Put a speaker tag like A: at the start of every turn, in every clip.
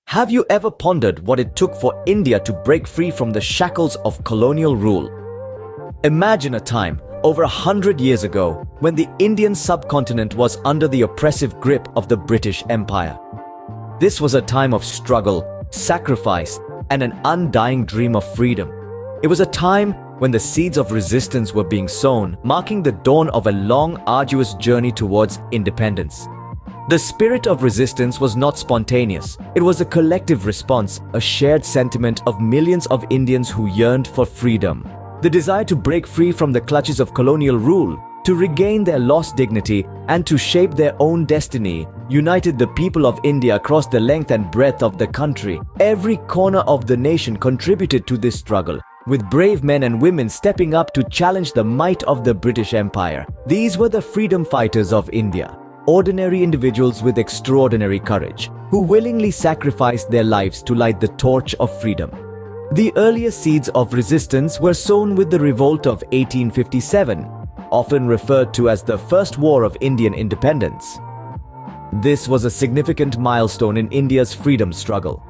A: Have you ever pondered what it took for India to break free from the shackles of colonial rule? Imagine a time over 100 years ago when the Indian subcontinent was under the oppressive grip of the British Empire. This was a time of struggle, sacrifice, and an undying dream of freedom. It was a time when the seeds of resistance were being sown, marking the dawn of a long, arduous journey towards independence. The spirit of resistance was not spontaneous. It was a collective response, a shared sentiment of millions of Indians who yearned for freedom. The desire to break free from the clutches of colonial rule, to regain their lost dignity, and to shape their own destiny united the people of India across the length and breadth of the country. Every corner of the nation contributed to this struggle, with brave men and women stepping up to challenge the might of the British Empire. These were the freedom fighters of India, ordinary individuals with extraordinary courage, who willingly sacrificed their lives to light the torch of freedom. The earliest seeds of resistance were sown with the revolt of 1857, often referred to as the First War of Indian Independence. This was a significant milestone in India's freedom struggle.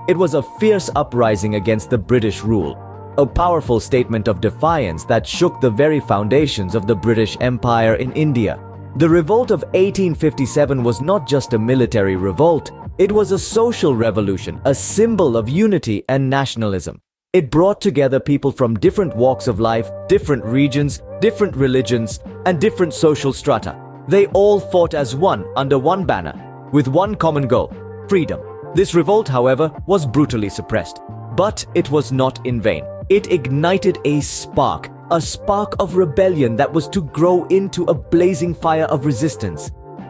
A: It was a fierce uprising against the British rule, a powerful statement of defiance that shook the very foundations of the British Empire in India. The revolt of 1857 was not just a military revolt, it was a social revolution, a symbol of unity and nationalism. It brought together people from different walks of life, different regions, different religions, and different social strata. They all fought as one under one banner, with one common goal: freedom. This revolt, however, was brutally suppressed. But it was not in vain. It ignited a spark of rebellion that was to grow into a blazing fire of resistance.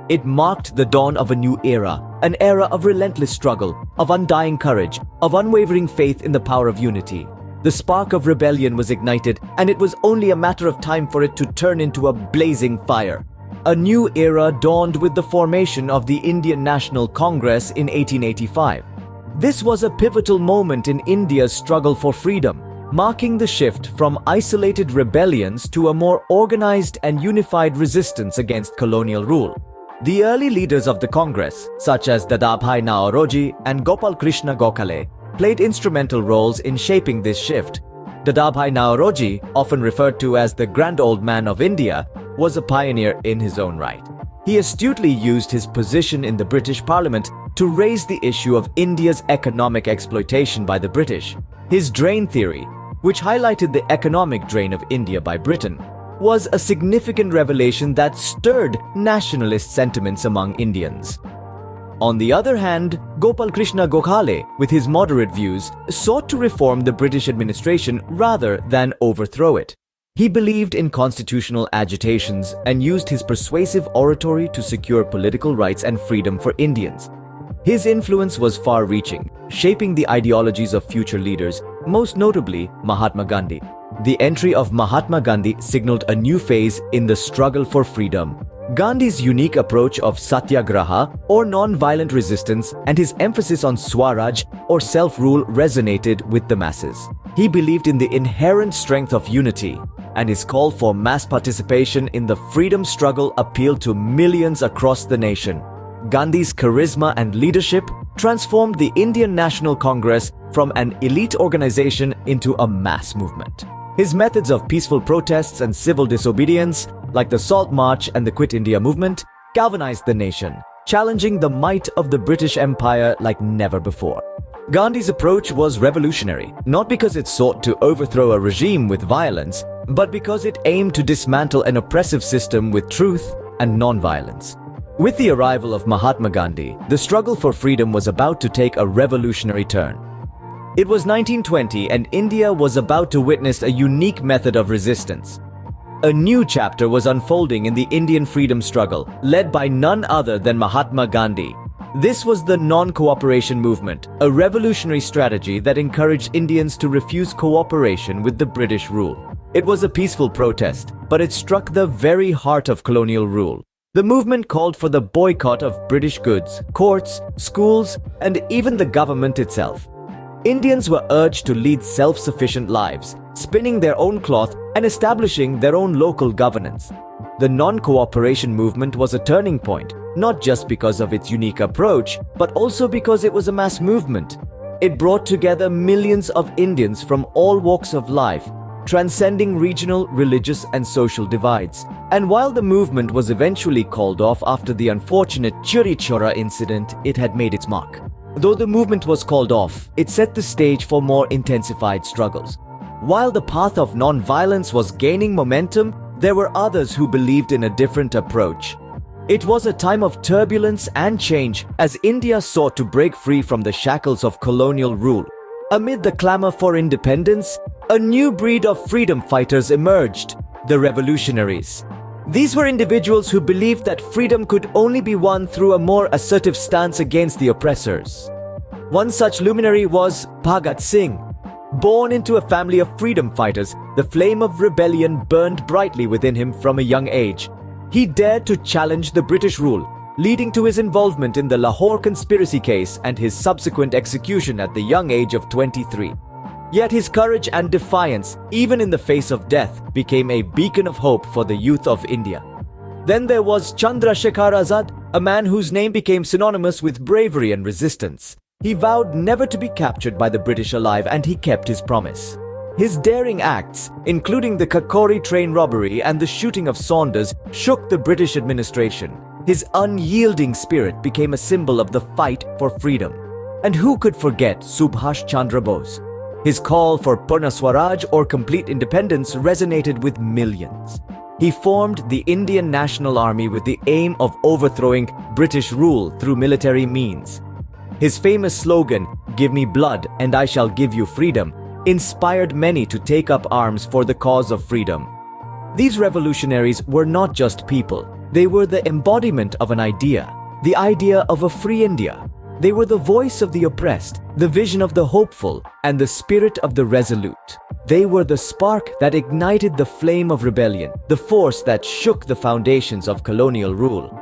A: It marked the dawn of a new era, an era of relentless struggle, of undying courage, of unwavering faith in the power of unity. The spark of rebellion was ignited, and it was only a matter of time for it to turn into a blazing fire. A new era dawned with the formation of the Indian National Congress in 1885. This was a pivotal moment in India's struggle for freedom, marking the shift from isolated rebellions to a more organized and unified resistance against colonial rule. The early leaders of the Congress, such as Dadabhai Naoroji and Gopal Krishna Gokhale, played instrumental roles in shaping this shift. Dadabhai Naoroji, often referred to as the Grand Old Man of India, was a pioneer in his own right. He astutely used his position in the British Parliament to raise the issue of India's economic exploitation by the British. His drain theory, which highlighted the economic drain of India by Britain, was a significant revelation that stirred nationalist sentiments among Indians. On the other hand, Gopal Krishna Gokhale, with his moderate views, sought to reform the British administration rather than overthrow it. He believed in constitutional agitations and used his persuasive oratory to secure political rights and freedom for Indians. His influence was far-reaching, shaping the ideologies of future leaders, most notably Mahatma Gandhi. The entry of Mahatma Gandhi signaled a new phase in the struggle for freedom. Gandhi's unique approach of satyagraha, or non-violent resistance, and his emphasis on Swaraj, or self-rule, resonated with the masses. He believed in the inherent strength of unity, and his call for mass participation in the freedom struggle appealed to millions across the nation. Gandhi's charisma and leadership transformed the Indian National Congress from an elite organization into a mass movement. His methods of peaceful protests and civil disobedience, like the Salt March and the Quit India movement, galvanized the nation, challenging the might of the British Empire like never before. Gandhi's approach was revolutionary, not because it sought to overthrow a regime with violence, but because it aimed to dismantle an oppressive system with truth and non-violence. With the arrival of Mahatma Gandhi, the struggle for freedom was about to take a revolutionary turn. It was 1920 and India was about to witness a unique method of resistance. A new chapter was unfolding in the Indian freedom struggle, led by none other than Mahatma Gandhi. This was the non-cooperation movement, a revolutionary strategy that encouraged Indians to refuse cooperation with the British rule. It was a peaceful protest, but it struck the very heart of colonial rule. The movement called for the boycott of British goods, courts, schools, and even the government itself. Indians were urged to lead self-sufficient lives, spinning their own cloth and establishing their own local governance. The non-cooperation movement was a turning point, not just because of its unique approach, but also because it was a mass movement. It brought together millions of Indians from all walks of life, transcending regional, religious, and social divides. And while the movement was eventually called off after the unfortunate Churi Chora incident, it had made its mark. Though the movement was called off, it set the stage for more intensified struggles. While the path of non-violence was gaining momentum, there were others who believed in a different approach. It was a time of turbulence and change as India sought to break free from the shackles of colonial rule. Amid the clamor for independence, a new breed of freedom fighters emerged, the revolutionaries. These were individuals who believed that freedom could only be won through a more assertive stance against the oppressors. One such luminary was Bhagat Singh. Born into a family of freedom fighters, the flame of rebellion burned brightly within him from a young age. He dared to challenge the British rule, leading to his involvement in the Lahore conspiracy case and his subsequent execution at the young age of 23. Yet his courage and defiance, even in the face of death, became a beacon of hope for the youth of India. Then there was Chandrasekhar Azad, a man whose name became synonymous with bravery and resistance. He vowed never to be captured by the British alive, and he kept his promise. His daring acts, including the Kakori train robbery and the shooting of Saunders, shook the British administration. His unyielding spirit became a symbol of the fight for freedom. And who could forget Subhash Chandra Bose? His call for Purna Swaraj, or complete independence, resonated with millions. He formed the Indian National Army with the aim of overthrowing British rule through military means. His famous slogan, "Give me blood and I shall give you freedom," inspired many to take up arms for the cause of freedom. These revolutionaries were not just people. They were the embodiment of an idea, the idea of a free India. They were the voice of the oppressed, the vision of the hopeful, and the spirit of the resolute. They were the spark that ignited the flame of rebellion, the force that shook the foundations of colonial rule.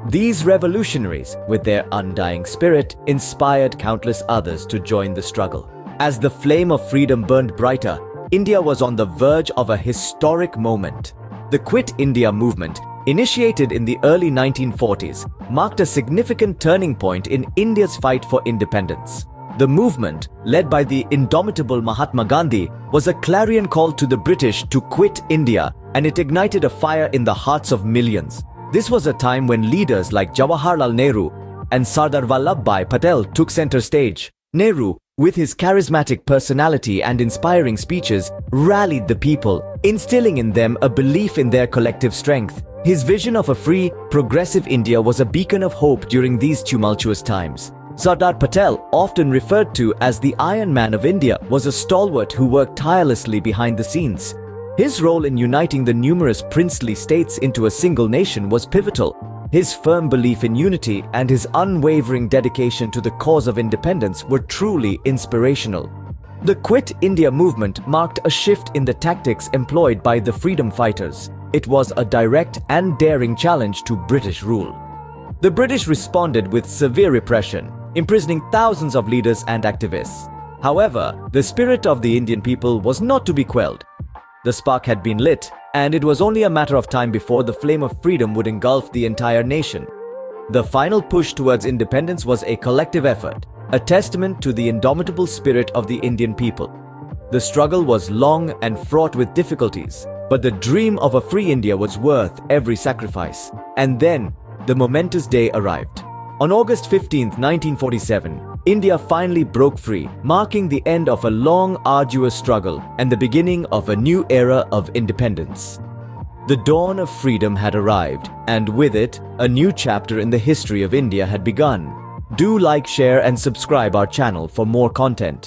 A: These revolutionaries, with their undying spirit, inspired countless others to join the struggle. As the flame of freedom burned brighter, India was on the verge of a historic moment. The Quit India movement, initiated in the early 1940s, marked a significant turning point in India's fight for independence. The movement, led by the indomitable Mahatma Gandhi, was a clarion call to the British to quit India, and it ignited a fire in the hearts of millions. This was a time when leaders like Jawaharlal Nehru and Sardar Vallabhbhai Patel took center stage. Nehru, with his charismatic personality and inspiring speeches, rallied the people, instilling in them a belief in their collective strength. His vision of a free, progressive India was a beacon of hope during these tumultuous times. Sardar Patel, often referred to as the Iron Man of India, was a stalwart who worked tirelessly behind the scenes. His role in uniting the numerous princely states into a single nation was pivotal. His firm belief in unity and his unwavering dedication to the cause of independence were truly inspirational. The Quit India movement marked a shift in the tactics employed by the freedom fighters. It was a direct and daring challenge to British rule. The British responded with severe repression, imprisoning thousands of leaders and activists. However, the spirit of the Indian people was not to be quelled. The spark had been lit, and it was only a matter of time before the flame of freedom would engulf the entire nation. The final push towards independence was a collective effort, a testament to the indomitable spirit of the Indian people. The struggle was long and fraught with difficulties, but the dream of a free India was worth every sacrifice. And then, the momentous day arrived. On August 15, 1947, India finally broke free, marking the end of a long, arduous struggle and the beginning of a new era of independence. The dawn of freedom had arrived, and with it, a new chapter in the history of India had begun. Do like, share, and subscribe our channel for more content.